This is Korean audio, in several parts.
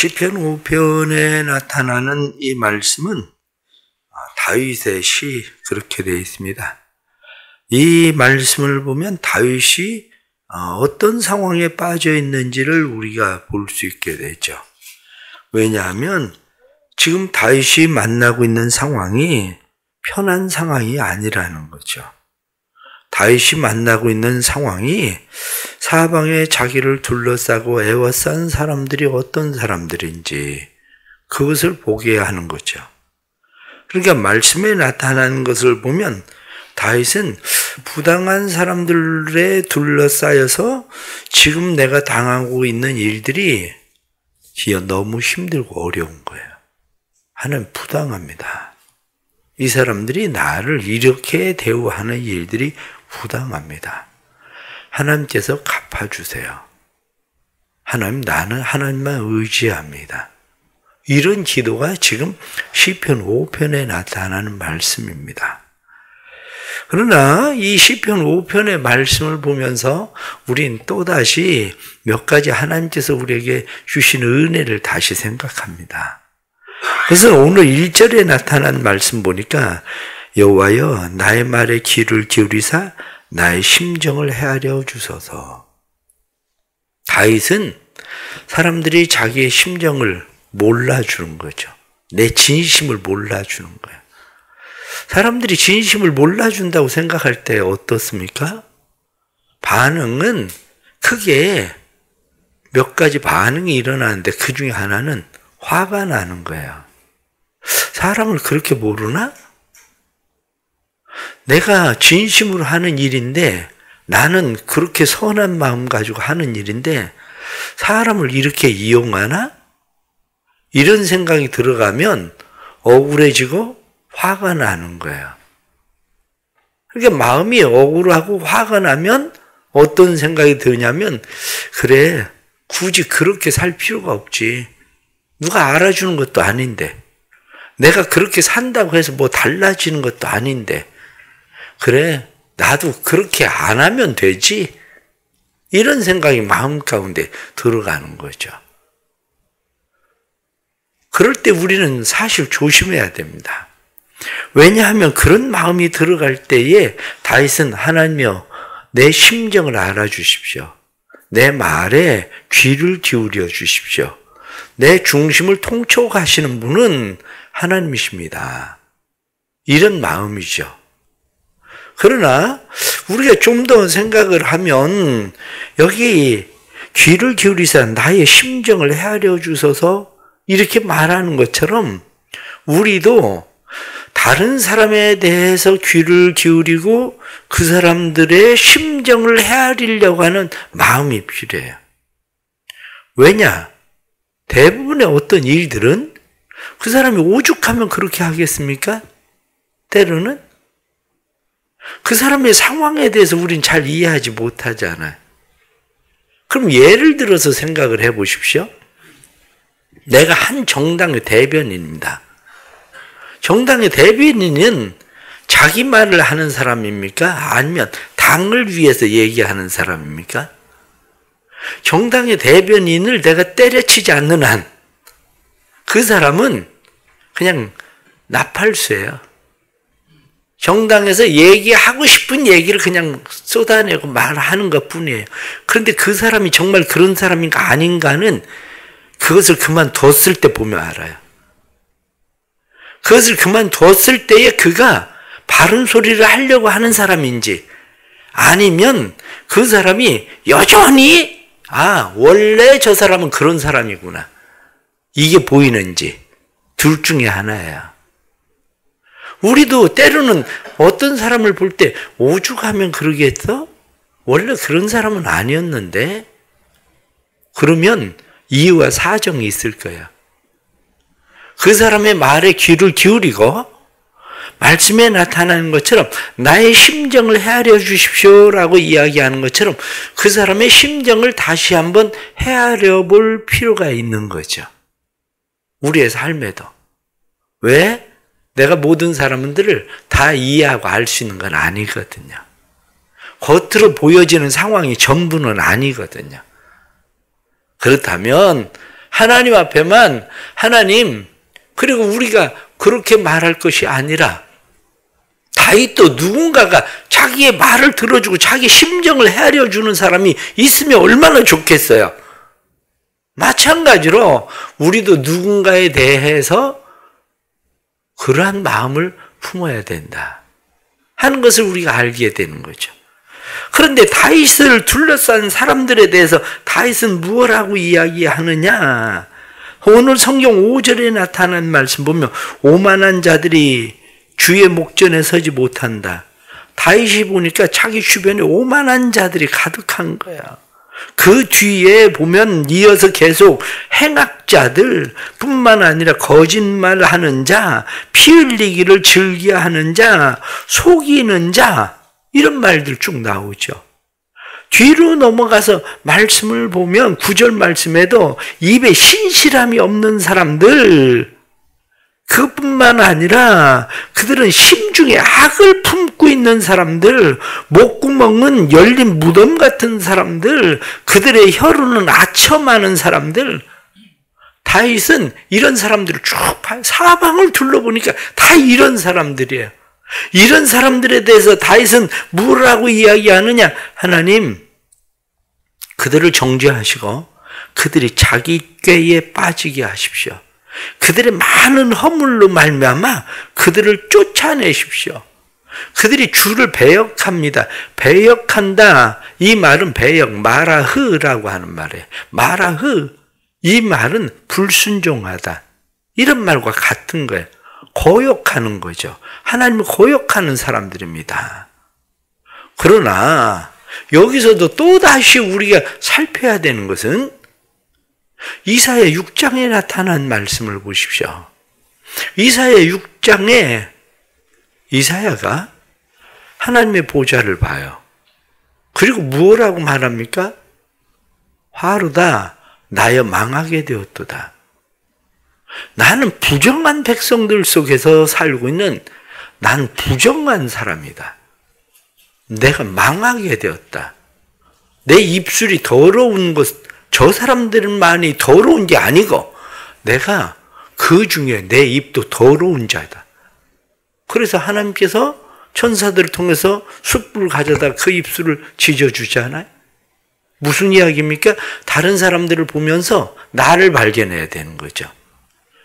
시편 5편에 나타나는 이 말씀은 다윗의 시 그렇게 되어 있습니다. 이 말씀을 보면 다윗이 어떤 상황에 빠져 있는지를 우리가 볼 수 있게 되죠. 왜냐하면 지금 다윗이 만나고 있는 상황이 편한 상황이 아니라는 거죠. 다윗이 만나고 있는 상황이 사방에 자기를 둘러싸고 애워싼 사람들이 어떤 사람들인지 그것을 보게 하는 거죠. 그러니까 말씀에 나타나는 것을 보면 다윗은 부당한 사람들에 둘러싸여서 지금 내가 당하고 있는 일들이 너무 힘들고 어려운 거예요. 하나님 부당합니다. 이 사람들이 나를 이렇게 대우하는 일들이 부당합니다. 하나님께서 갚아주세요. 하나님, 나는 하나님만 의지합니다. 이런 기도가 지금 시편 5편에 나타나는 말씀입니다. 그러나 이 시편 5편의 말씀을 보면서 우린 또다시 몇 가지 하나님께서 우리에게 주신 은혜를 다시 생각합니다. 그래서 오늘 1절에 나타난 말씀 보니까 여호와여 나의 말에 귀를 기울이사 나의 심정을 헤아려 주소서. 다윗은 사람들이 자기의 심정을 몰라주는 거죠. 내 진심을 몰라주는 거예요. 사람들이 진심을 몰라준다고 생각할 때 어떻습니까? 반응은 크게 몇 가지 반응이 일어나는데 그 중에 하나는 화가 나는 거예요. 사람을 그렇게 모르나? 내가 진심으로 하는 일인데 나는 그렇게 선한 마음 가지고 하는 일인데 사람을 이렇게 이용하나? 이런 생각이 들어가면 억울해지고 화가 나는 거예요. 그러니까 마음이 억울하고 화가 나면 어떤 생각이 드냐면 그래 굳이 그렇게 살 필요가 없지. 누가 알아주는 것도 아닌데 내가 그렇게 산다고 해서 뭐 달라지는 것도 아닌데 그래 나도 그렇게 안 하면 되지. 이런 생각이 마음 가운데 들어가는 거죠. 그럴 때 우리는 사실 조심해야 됩니다. 왜냐하면 그런 마음이 들어갈 때에 다윗은 하나님이여 내 심정을 알아주십시오. 내 말에 귀를 기울여 주십시오. 내 중심을 통촉하시는 분은 하나님이십니다. 이런 마음이죠. 그러나 우리가 좀 더 생각을 하면 여기 귀를 기울이사 나의 심정을 헤아려 주소서 이렇게 말하는 것처럼 우리도 다른 사람에 대해서 귀를 기울이고 그 사람들의 심정을 헤아리려고 하는 마음이 필요해요. 왜냐? 대부분의 어떤 일들은 그 사람이 오죽하면 그렇게 하겠습니까? 때로는 그 사람의 상황에 대해서 우린 잘 이해하지 못하잖아요. 그럼 예를 들어서 생각을 해보십시오. 내가 한 정당의 대변인입니다. 정당의 대변인은 자기 말을 하는 사람입니까? 아니면 당을 위해서 얘기하는 사람입니까? 정당의 대변인을 내가 때려치지 않는 한 그 사람은 그냥 나팔수예요. 정당에서 얘기하고 싶은 얘기를 그냥 쏟아내고 말하는 것뿐이에요. 그런데 그 사람이 정말 그런 사람인가 아닌가는 그것을 그만뒀을 때 보면 알아요. 그것을 그만뒀을 때에 그가 바른 소리를 하려고 하는 사람인지 아니면 그 사람이 여전히 원래 저 사람은 그런 사람이구나. 이게 보이는지 둘 중에 하나예요. 우리도 때로는 어떤 사람을 볼 때 오죽하면 그러겠어? 원래 그런 사람은 아니었는데 그러면 이유와 사정이 있을 거야. 그 사람의 말에 귀를 기울이고 말씀에 나타나는 것처럼 나의 심정을 헤아려 주십시오라고 이야기하는 것처럼 그 사람의 심정을 다시 한번 헤아려 볼 필요가 있는 거죠. 우리의 삶에도. 왜? 내가 모든 사람들을 다 이해하고 알 수 있는 건 아니거든요. 겉으로 보여지는 상황이 전부는 아니거든요. 그렇다면 하나님 앞에만 하나님, 그리고 우리가 그렇게 말할 것이 아니라 다윗도 누군가가 자기의 말을 들어주고 자기 심정을 헤아려주는 사람이 있으면 얼마나 좋겠어요. 마찬가지로 우리도 누군가에 대해서 그러한 마음을 품어야 된다 하는 것을 우리가 알게 되는 거죠. 그런데 다윗을 둘러싼 사람들에 대해서 다윗은 무엇라고 이야기하느냐? 오늘 성경 5절에 나타난 말씀 보면 오만한 자들이 주의 목전에 서지 못한다. 다윗이 보니까 자기 주변에 오만한 자들이 가득한 거야. 그 뒤에 보면 이어서 계속 행악자들 뿐만 아니라 거짓말하는 자, 피 흘리기를 즐겨하는 자, 속이는 자, 이런 말들 쭉 나오죠. 뒤로 넘어가서 말씀을 보면 9절 말씀에도 입에 신실함이 없는 사람들, 그뿐만 아니라 그들은 심중에 악을 품고 있는 사람들, 목구멍은 열린 무덤 같은 사람들, 그들의 혀로는 아첨하는 사람들. 다윗은 이런 사람들을 쭉 사방을 둘러보니까 다 이런 사람들이에요. 이런 사람들에 대해서 다윗은 뭐라고 이야기하느냐? 하나님, 그들을 정죄하시고 그들이 자기 꾀에 빠지게 하십시오. 그들의 많은 허물로 말미암아 그들을 쫓아내십시오. 그들이 주를 배역합니다. 배역한다. 이 말은 배역, 마라흐라고 하는 말이에요. 마라흐. 이 말은 불순종하다. 이런 말과 같은 거예요. 고역하는 거죠. 하나님을 고역하는 사람들입니다. 그러나 여기서도 또다시 우리가 살펴야 되는 것은 이사야 6장에 나타난 말씀을 보십시오. 이사야 6장에 이사야가 하나님의 보좌를 봐요. 그리고 무엇라고 말합니까? 화르다 나여 망하게 되었도다. 나는 부정한 백성들 속에서 살고 있는 난 부정한 사람이다. 내가 망하게 되었다. 내 입술이 더러운 것, 저 사람들만이 더러운 게 아니고 내가 그 중에 내 입도 더러운 자다. 그래서 하나님께서 천사들을 통해서 숯불을 가져다 그 입술을 지져주잖아요. 무슨 이야기입니까? 다른 사람들을 보면서 나를 발견해야 되는 거죠.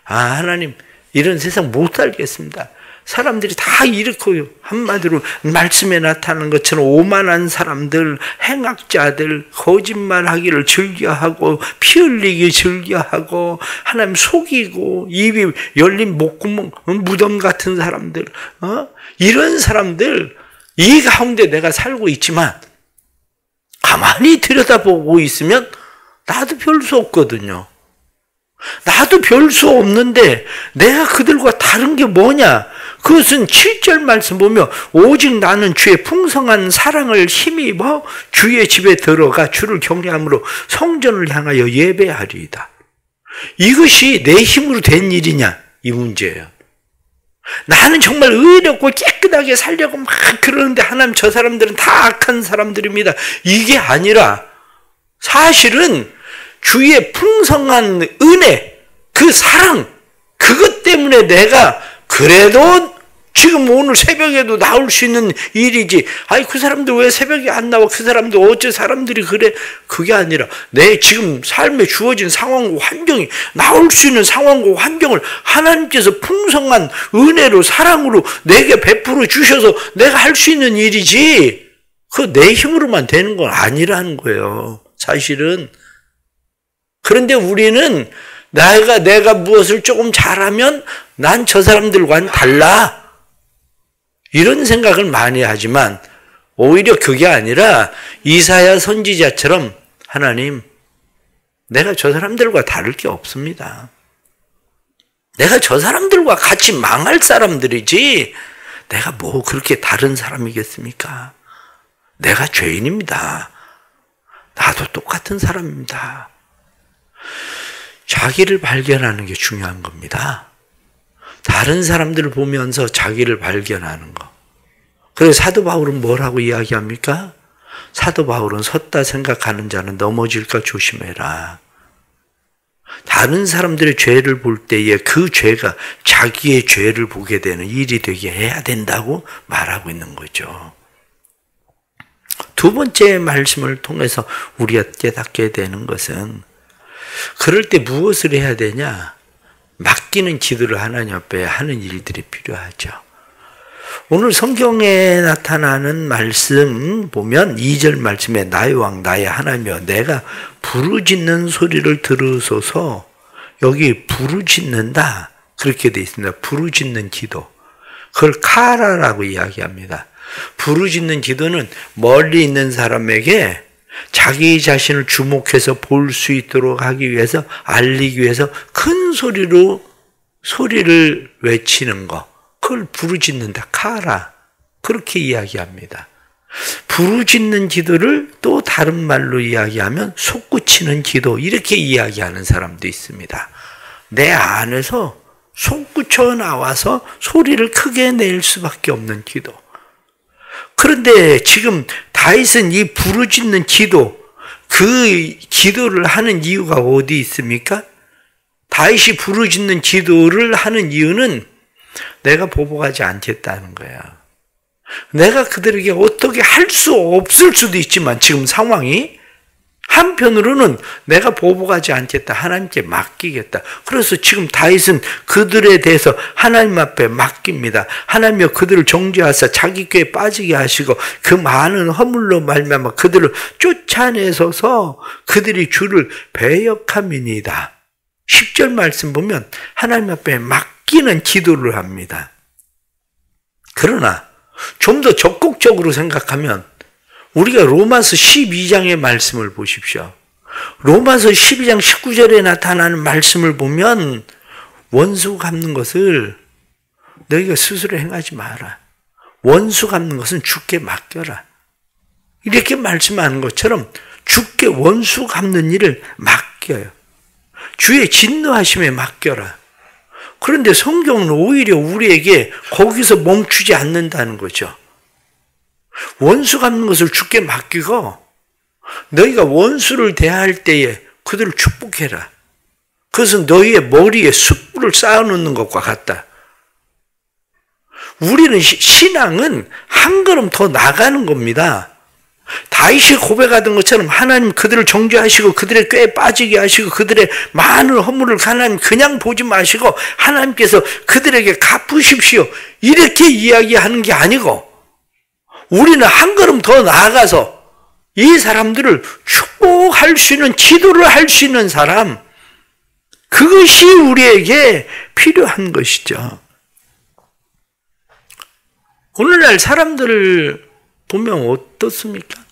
아, 하나님, 이런 세상 못 살겠습니다. 사람들이 다 이렇고 한마디로 말씀에 나타나는 것처럼 오만한 사람들, 행악자들, 거짓말하기를 즐겨하고 피 흘리기 즐겨하고 하나님 속이고 입이 열린 목구멍, 무덤 같은 사람들, 이런 사람들 이 가운데 내가 살고 있지만 가만히 들여다보고 있으면 나도 별 수 없거든요. 나도 별 수 없는데 내가 그들과 다른 게 뭐냐? 그것은 7절 말씀 보면 오직 나는 주의 풍성한 사랑을 힘입어 주의 집에 들어가 주를 경외함으로 성전을 향하여 예배하리이다. 이것이 내 힘으로 된 일이냐? 이 문제예요. 나는 정말 의롭고 깨끗하게 살려고 막 그러는데 하나님 저 사람들은 다 악한 사람들입니다. 이게 아니라 사실은 주의 풍성한 은혜, 그 사랑, 그것 때문에 내가 그래도 지금 오늘 새벽에도 나올 수 있는 일이지. 아이, 그 사람들 왜 새벽에 안 나와? 그 사람들 어째 사람들이 그래? 그게 아니라 내 지금 삶에 주어진 상황과 환경이 나올 수 있는 상황과 환경을 하나님께서 풍성한 은혜로 사랑으로 내게 베풀어 주셔서 내가 할 수 있는 일이지. 그 내 힘으로만 되는 건 아니라는 거예요. 사실은. 그런데 우리는 내가 무엇을 조금 잘하면 난 저 사람들과는 달라. 이런 생각을 많이 하지만 오히려 그게 아니라 이사야 선지자처럼 하나님, 내가 저 사람들과 다를 게 없습니다. 내가 저 사람들과 같이 망할 사람들이지 내가 뭐 그렇게 다른 사람이겠습니까? 내가 죄인입니다. 나도 똑같은 사람입니다. 자기를 발견하는 게 중요한 겁니다. 다른 사람들을 보면서 자기를 발견하는 거. 그래서 사도 바울은 뭐라고 이야기합니까? 사도 바울은 섰다 생각하는 자는 넘어질까 조심해라. 다른 사람들의 죄를 볼 때에 그 죄가 자기의 죄를 보게 되는 일이 되게 해야 된다고 말하고 있는 거죠. 두 번째 말씀을 통해서 우리가 깨닫게 되는 것은 그럴 때 무엇을 해야 되냐? 맡기는 기도를 하나님 앞에 하는 일들이 필요하죠. 오늘 성경에 나타나는 말씀 보면 2절 말씀에 나의 왕 나의 하나님이여 내가 부르짖는 소리를 들으소서. 여기 부르짖는다 그렇게 되어 있습니다. 부르짖는 기도. 그걸 카라라고 이야기합니다. 부르짖는 기도는 멀리 있는 사람에게 자기 자신을 주목해서 볼 수 있도록 하기 위해서 알리기 위해서 큰 소리로 소리를 외치는 거. 그걸 부르짖는다. 카라. 그렇게 이야기합니다. 부르짖는 기도를 또 다른 말로 이야기하면 솟구치는 기도. 이렇게 이야기하는 사람도 있습니다. 내 안에서 솟구쳐 나와서 소리를 크게 낼 수밖에 없는 기도. 그런데 지금 다윗은 이 부르짖는 기도, 그 기도를 하는 이유가 어디 있습니까? 다윗이 부르짖는 기도를 하는 이유는 내가 보복하지 않겠다는 거야. 내가 그들에게 어떻게 할 수 없을 수도 있지만 지금 상황이 한편으로는 내가 보복하지 않겠다. 하나님께 맡기겠다. 그래서 지금 다윗은 그들에 대해서 하나님 앞에 맡깁니다. 하나님이여 그들을 정죄하사 자기 꾀에 빠지게 하시고 그 많은 허물로 말미암아 그들을 쫓아내소서. 그들이 주를 배역함이니이다. 10절 말씀 보면 하나님 앞에 맡기는 기도를 합니다. 그러나 좀 더 적극적으로 생각하면 우리가 로마서 12장의 말씀을 보십시오. 로마서 12장 19절에 나타나는 말씀을 보면 원수 갚는 것을 너희가 스스로 행하지 마라. 원수 갚는 것은 주께 맡겨라. 이렇게 말씀하는 것처럼 주께 원수 갚는 일을 맡겨요. 주의 진노하심에 맡겨라. 그런데 성경은 오히려 우리에게 거기서 멈추지 않는다는 거죠. 원수 갚는 것을 주께 맡기고 너희가 원수를 대할 때에 그들을 축복해라. 그것은 너희의 머리에 숯불을 쌓아놓는 것과 같다. 우리는 신앙은 한 걸음 더 나가는 겁니다. 다윗이 고백하던 것처럼 하나님 그들을 정죄하시고 그들의 꾀에 빠지게 하시고 그들의 많은 허물을 하나님 그냥 보지 마시고 하나님께서 그들에게 갚으십시오. 이렇게 이야기하는 게 아니고 우리는 한 걸음 더 나아가서 이 사람들을 축복할 수 있는 기도를 할 수 있는 사람, 그것이 우리에게 필요한 것이죠. 오늘날 사람들을 보면 어떻습니까?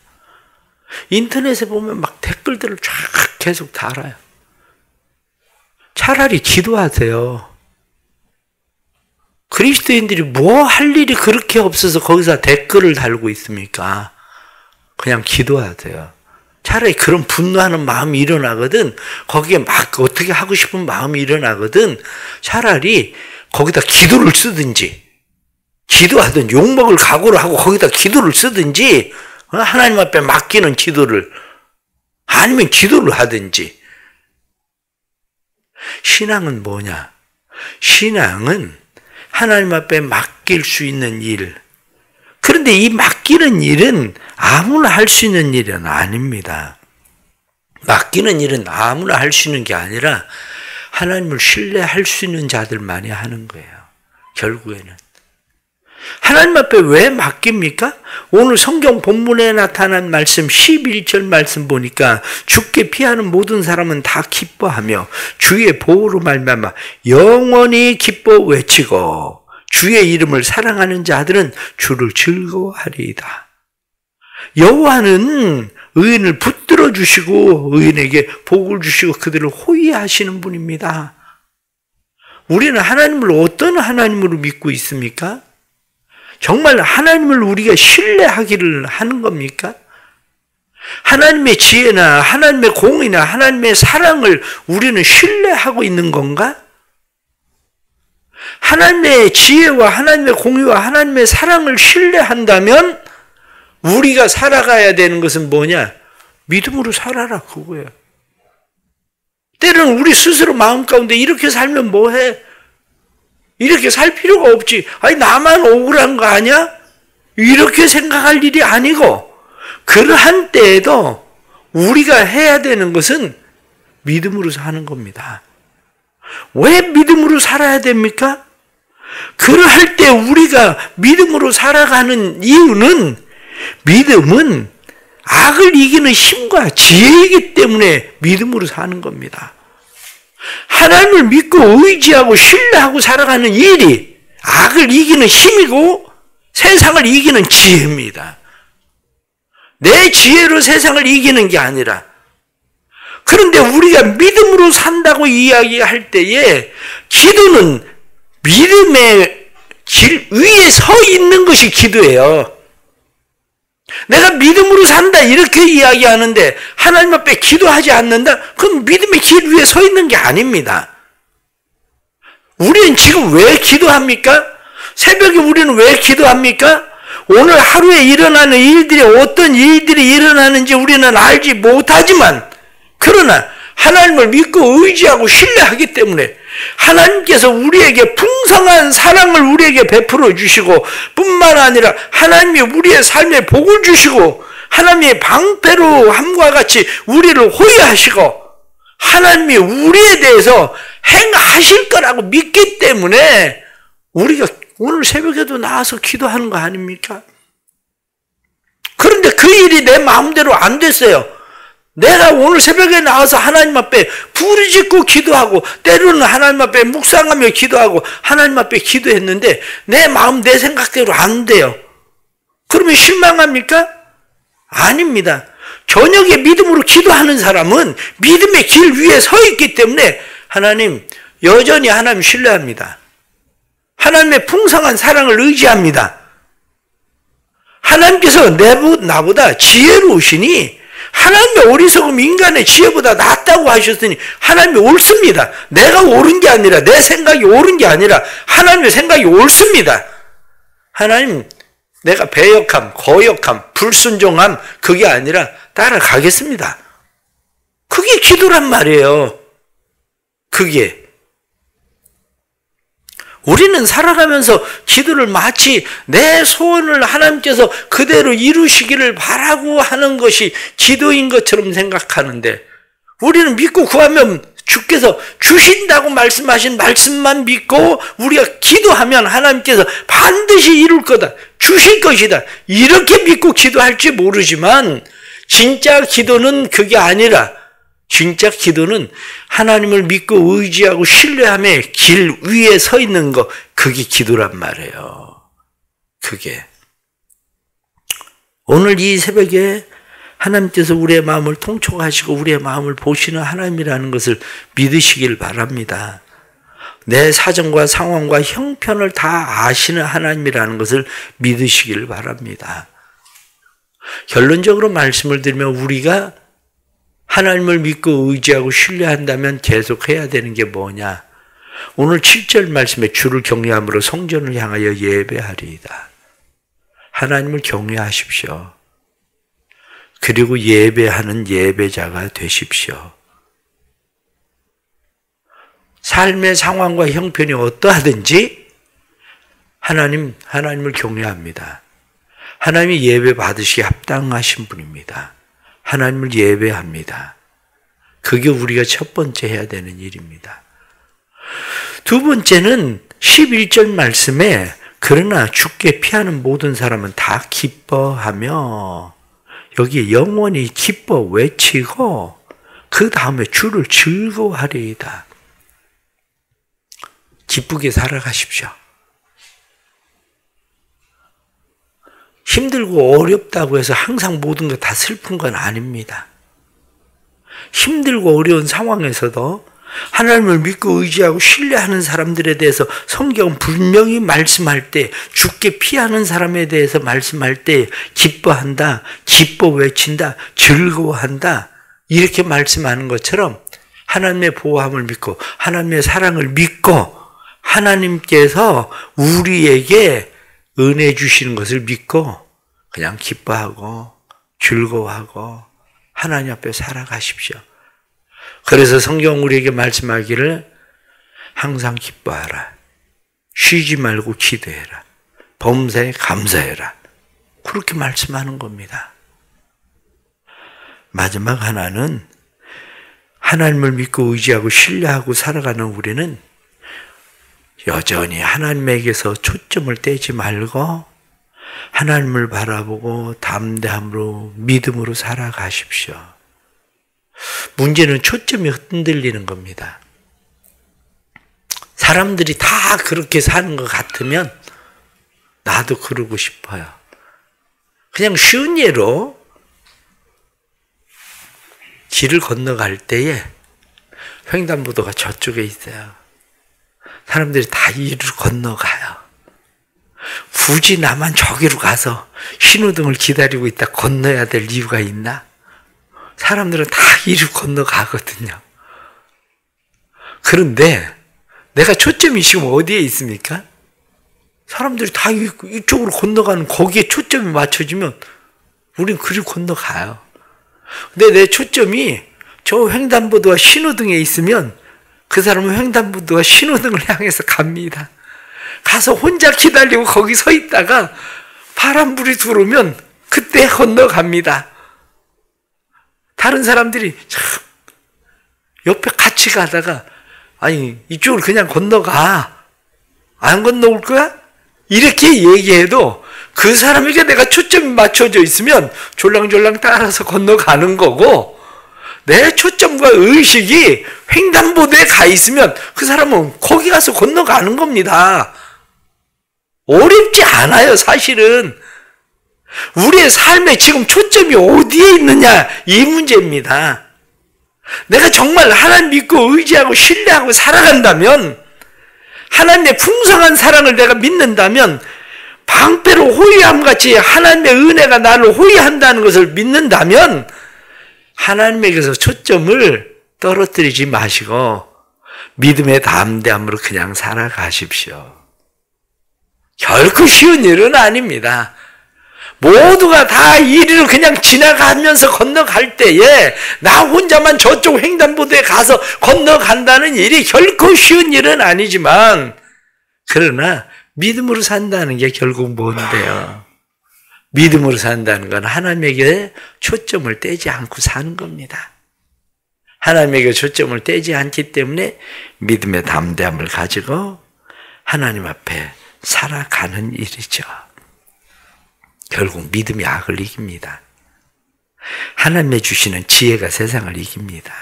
인터넷에 보면 막 댓글들을 쫙 계속 달아요. 차라리 기도하세요. 그리스도인들이 뭐 할 일이 그렇게 없어서 거기서 댓글을 달고 있습니까? 그냥 기도하세요. 차라리 그런 분노하는 마음이 일어나거든, 거기에 막 어떻게 하고 싶은 마음이 일어나거든, 차라리 거기다 기도를 쓰든지, 기도하든 욕먹을 각오를 하고 거기다 기도를 쓰든지, 하나님 앞에 맡기는 기도를, 아니면 기도를 하든지. 신앙은 뭐냐? 신앙은 하나님 앞에 맡길 수 있는 일. 그런데 이 맡기는 일은 아무나 할 수 있는 일은 아닙니다. 맡기는 일은 아무나 할 수 있는 게 아니라 하나님을 신뢰할 수 있는 자들만이 하는 거예요. 결국에는. 하나님 앞에 왜 맡깁니까? 오늘 성경 본문에 나타난 말씀 11절 말씀 보니까 주께 피하는 모든 사람은 다 기뻐하며 주의 보호로 말미암아 영원히 기뻐 외치고 주의 이름을 사랑하는 자들은 주를 즐거워하리이다. 여호와는 의인을 붙들어 주시고 의인에게 복을 주시고 그들을 호위하시는 분입니다. 우리는 하나님을 어떤 하나님으로 믿고 있습니까? 정말 하나님을 우리가 신뢰하기를 하는 겁니까? 하나님의 지혜나 하나님의 공의나 하나님의 사랑을 우리는 신뢰하고 있는 건가? 하나님의 지혜와 하나님의 공의와 하나님의 사랑을 신뢰한다면 우리가 살아가야 되는 것은 뭐냐? 믿음으로 살아라, 그거예요. 때로는 우리 스스로 마음 가운데 이렇게 살면 뭐해? 이렇게 살 필요가 없지. 아니 나만 억울한 거 아니야? 이렇게 생각할 일이 아니고 그러한 때에도 우리가 해야 되는 것은 믿음으로 사는 겁니다. 왜 믿음으로 살아야 됩니까? 그러할 때 우리가 믿음으로 살아가는 이유는 믿음은 악을 이기는 힘과 지혜이기 때문에 믿음으로 사는 겁니다. 하나님을 믿고 의지하고 신뢰하고 살아가는 일이 악을 이기는 힘이고 세상을 이기는 지혜입니다. 내 지혜로 세상을 이기는 게 아니라 그런데 우리가 믿음으로 산다고 이야기할 때에 기도는 믿음의 길 위에 서 있는 것이 기도예요. 내가 믿음으로 산다 이렇게 이야기하는데 하나님 앞에 기도하지 않는다? 그럼 믿음의 길 위에 서 있는 게 아닙니다. 우리는 지금 왜 기도합니까? 새벽에 우리는 왜 기도합니까? 오늘 하루에 일어나는 일들이 어떤 일들이 일어나는지 우리는 알지 못하지만 그러나 하나님을 믿고 의지하고 신뢰하기 때문에 하나님께서 우리에게 풍성한 사랑을 우리에게 베풀어 주시고 뿐만 아니라 하나님이 우리의 삶에 복을 주시고 하나님의 방패로 함과 같이 우리를 호위하시고 하나님이 우리에 대해서 행하실 거라고 믿기 때문에 우리가 오늘 새벽에도 나와서 기도하는 거 아닙니까? 그런데 그 일이 내 마음대로 안 됐어요. 내가 오늘 새벽에 나와서 하나님 앞에 부르짖고 기도하고 때로는 하나님 앞에 묵상하며 기도하고 하나님 앞에 기도했는데 내 마음 내 생각대로 안 돼요. 그러면 실망합니까? 아닙니다. 저녁에 믿음으로 기도하는 사람은 믿음의 길 위에 서 있기 때문에 하나님 여전히 하나님 신뢰합니다. 하나님의 풍성한 사랑을 의지합니다. 하나님께서 나보다 지혜로우시니 하나님의 어리석음 인간의 지혜보다 낫다고 하셨으니 하나님이 옳습니다. 내가 옳은 게 아니라 내 생각이 옳은 게 아니라 하나님의 생각이 옳습니다. 하나님 내가 배역함, 거역함, 불순종함 그게 아니라 따라가겠습니다. 그게 기도란 말이에요. 그게 우리는 살아가면서 기도를 마치 내 소원을 하나님께서 그대로 이루시기를 바라고 하는 것이 기도인 것처럼 생각하는데 우리는 믿고 구하면 주께서 주신다고 말씀하신 말씀만 믿고 우리가 기도하면 하나님께서 반드시 이룰 거다. 주실 것이다. 이렇게 믿고 기도할지 모르지만 진짜 기도는 그게 아니라 진짜 기도는 하나님을 믿고 의지하고 신뢰함에 길 위에 서 있는 거 그게 기도란 말이에요. 그게 오늘 이 새벽에 하나님께서 우리의 마음을 통촉하시고 우리의 마음을 보시는 하나님이라는 것을 믿으시길 바랍니다. 내 사정과 상황과 형편을 다 아시는 하나님이라는 것을 믿으시길 바랍니다. 결론적으로 말씀을 드리면 우리가 하나님을 믿고 의지하고 신뢰한다면 계속 해야 되는 게 뭐냐? 오늘 7절 말씀에 주를 경외함으로 성전을 향하여 예배하리이다. 하나님을 경외하십시오. 그리고 예배하는 예배자가 되십시오. 삶의 상황과 형편이 어떠하든지 하나님을 경외합니다. 하나님이 예배 받으시기 합당하신 분입니다. 하나님을 예배합니다. 그게 우리가 첫 번째 해야 되는 일입니다. 두 번째는 11절 말씀에 그러나 주께 피하는 모든 사람은 다 기뻐하며 여기에 영원히 기뻐 외치고 그 다음에 주를 즐거워하리이다. 기쁘게 살아가십시오. 힘들고 어렵다고 해서 항상 모든 것 다 슬픈 건 아닙니다. 힘들고 어려운 상황에서도 하나님을 믿고 의지하고 신뢰하는 사람들에 대해서 성경은 분명히 말씀할 때 주께 피하는 사람에 대해서 말씀할 때 기뻐한다, 기뻐 외친다, 즐거워한다 이렇게 말씀하는 것처럼 하나님의 보호함을 믿고 하나님의 사랑을 믿고 하나님께서 우리에게 은혜 주시는 것을 믿고 그냥 기뻐하고 즐거워하고 하나님 앞에 살아가십시오. 그래서 성경 우리에게 말씀하기를 항상 기뻐하라. 쉬지 말고 기도해라. 범사에 감사해라. 그렇게 말씀하는 겁니다. 마지막 하나는 하나님을 믿고 의지하고 신뢰하고 살아가는 우리는 여전히 하나님에게서 초점을 떼지 말고 하나님을 바라보고 담대함으로 믿음으로 살아가십시오. 문제는 초점이 흔들리는 겁니다. 사람들이 다 그렇게 사는 것 같으면 나도 그러고 싶어요. 그냥 쉬운 예로 길을 건너갈 때에 횡단보도가 저쪽에 있어요. 사람들이 다 이리로 건너가요. 굳이 나만 저기로 가서 신호등을 기다리고 있다 건너야 될 이유가 있나? 사람들은 다 이리로 건너가거든요. 그런데 내가 초점이 지금 어디에 있습니까? 사람들이 다 이쪽으로 건너가는 거기에 초점이 맞춰지면 우린 그리 건너가요. 근데 내 초점이 저 횡단보도와 신호등에 있으면 그 사람은 횡단보도와 신호등을 향해서 갑니다. 가서 혼자 기다리고 거기 서 있다가 파란불이 들어오면 그때 건너갑니다. 다른 사람들이 참 옆에 같이 가다가 아니 이쪽으로 그냥 건너가. 안 건너올 거야? 이렇게 얘기해도 그 사람에게 내가 초점이 맞춰져 있으면 졸랑졸랑 따라서 건너가는 거고 내 초점과 의식이 횡단보도에 가 있으면 그 사람은 거기 가서 건너가는 겁니다. 어렵지 않아요, 사실은. 우리의 삶에 지금 초점이 어디에 있느냐, 이 문제입니다. 내가 정말 하나님 믿고 의지하고 신뢰하고 살아간다면, 하나님의 풍성한 사랑을 내가 믿는다면, 방패로 호위함같이 하나님의 은혜가 나를 호위한다는 것을 믿는다면, 하나님에게서 초점을 떨어뜨리지 마시고, 믿음의 담대함으로 그냥 살아가십시오. 결코 쉬운 일은 아닙니다. 모두가 다 이리로 그냥 지나가면서 건너갈 때에 나 혼자만 저쪽 횡단보도에 가서 건너간다는 일이 결코 쉬운 일은 아니지만 그러나 믿음으로 산다는 게 결국 뭔데요? 믿음으로 산다는 건 하나님에게 초점을 떼지 않고 사는 겁니다. 하나님에게 초점을 떼지 않기 때문에 믿음의 담대함을 가지고 하나님 앞에 살아가는 일이죠. 결국 믿음이 악을 이깁니다. 하나님의 주시는 지혜가 세상을 이깁니다.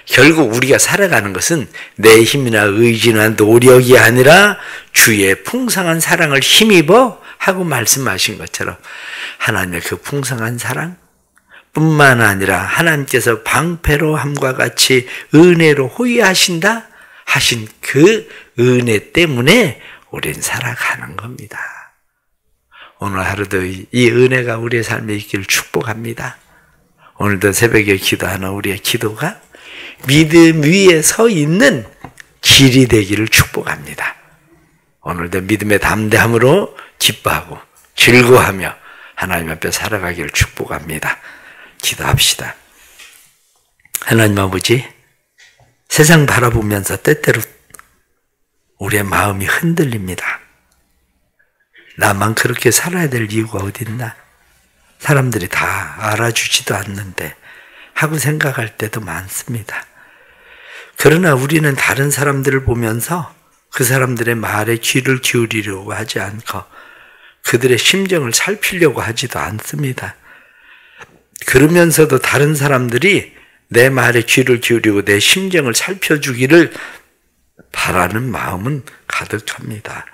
결국 우리가 살아가는 것은 내 힘이나 의지나 노력이 아니라 주의 풍성한 사랑을 힘입어 하고 말씀하신 것처럼 하나님의 그 풍성한 사랑 뿐만 아니라 하나님께서 방패로 함과 같이 은혜로 호위하신다 하신 그 은혜 때문에 우린 살아가는 겁니다. 오늘 하루도 이 은혜가 우리의 삶에 있기를 축복합니다. 오늘도 새벽에 기도하는 우리의 기도가 믿음 위에 서 있는 길이 되기를 축복합니다. 오늘도 믿음의 담대함으로 기뻐하고 즐거워하며 하나님 앞에 살아가기를 축복합니다. 기도합시다. 하나님 아버지, 세상 바라보면서 때때로 우리의 마음이 흔들립니다. 나만 그렇게 살아야 될 이유가 어딨나? 사람들이 다 알아주지도 않는데 하고 생각할 때도 많습니다. 그러나 우리는 다른 사람들을 보면서 그 사람들의 말에 귀를 기울이려고 하지 않고 그들의 심정을 살피려고 하지도 않습니다. 그러면서도 다른 사람들이 내 말에 귀를 기울이고 내 심정을 살펴주기를 바라는 마음은 가득합니다.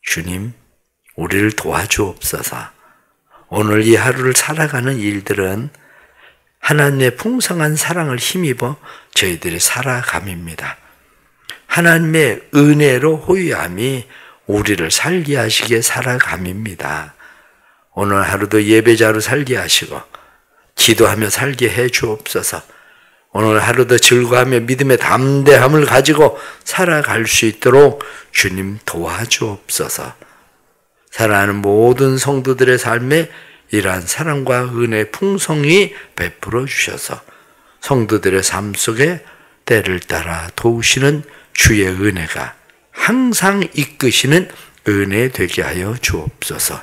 주님, 우리를 도와주옵소서. 오늘 이 하루를 살아가는 일들은 하나님의 풍성한 사랑을 힘입어 저희들이 살아감입니다. 하나님의 은혜로 호위함이 우리를 살게 하시기에 살아감입니다. 오늘 하루도 예배자로 살게 하시고 기도하며 살게 해 주옵소서. 오늘 하루도 즐거워하며 믿음의 담대함을 가지고 살아갈 수 있도록 주님 도와주옵소서. 사랑하는 모든 성도들의 삶에 이러한 사랑과 은혜 풍성히 베풀어 주셔서 성도들의 삶 속에 때를 따라 도우시는 주의 은혜가 항상 이끄시는 은혜 되게 하여 주옵소서.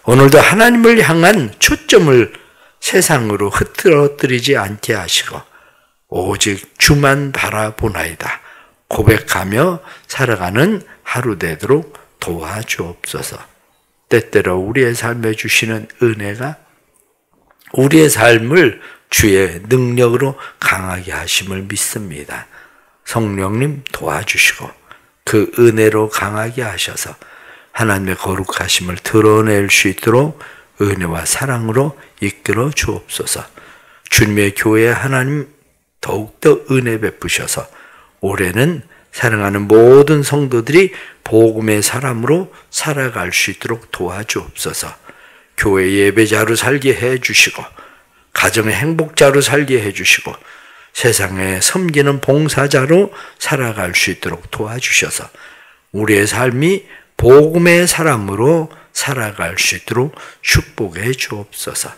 오늘도 하나님을 향한 초점을 세상으로 흐트러뜨리지 않게 하시고 오직 주만 바라보나이다 고백하며 살아가는 하루 되도록 도와주옵소서. 때때로 우리의 삶에 주시는 은혜가 우리의 삶을 주의 능력으로 강하게 하심을 믿습니다. 성령님 도와주시고 그 은혜로 강하게 하셔서 하나님의 거룩하심을 드러낼 수 있도록 은혜와 사랑으로 이끌어 주옵소서. 주님의 교회에 하나님 더욱더 은혜 베푸셔서 올해는 사랑하는 모든 성도들이 복음의 사람으로 살아갈 수 있도록 도와주옵소서. 교회 예배자로 살게 해주시고 가정의 행복자로 살게 해주시고 세상에 섬기는 봉사자로 살아갈 수 있도록 도와주셔서 우리의 삶이 복음의 사람으로 살아갈 수 있도록 축복해 주옵소서.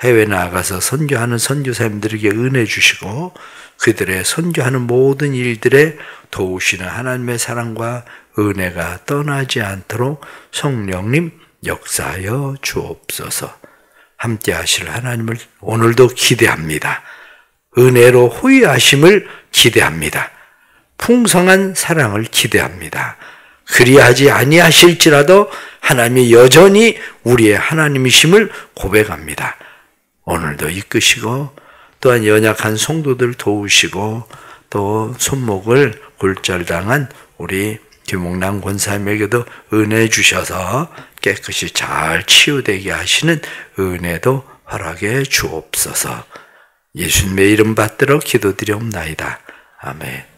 해외 나가서 선교하는 선교사님들에게 은혜 주시고 그들의 선교하는 모든 일들에 도우시는 하나님의 사랑과 은혜가 떠나지 않도록 성령님 역사하여 주옵소서. 함께 하실 하나님을 오늘도 기대합니다. 은혜로 호의하심을 기대합니다. 풍성한 사랑을 기대합니다. 그리하지 아니하실지라도 하나님이 여전히 우리의 하나님이심을 고백합니다. 오늘도 이끄시고 또한 연약한 성도들 도우시고 또 손목을 골절당한 우리 김옥남 권사님에게도 은혜 주셔서 깨끗이 잘 치유되게 하시는 은혜도 허락해 주옵소서. 예수님의 이름 받들어 기도드리옵나이다. 아멘.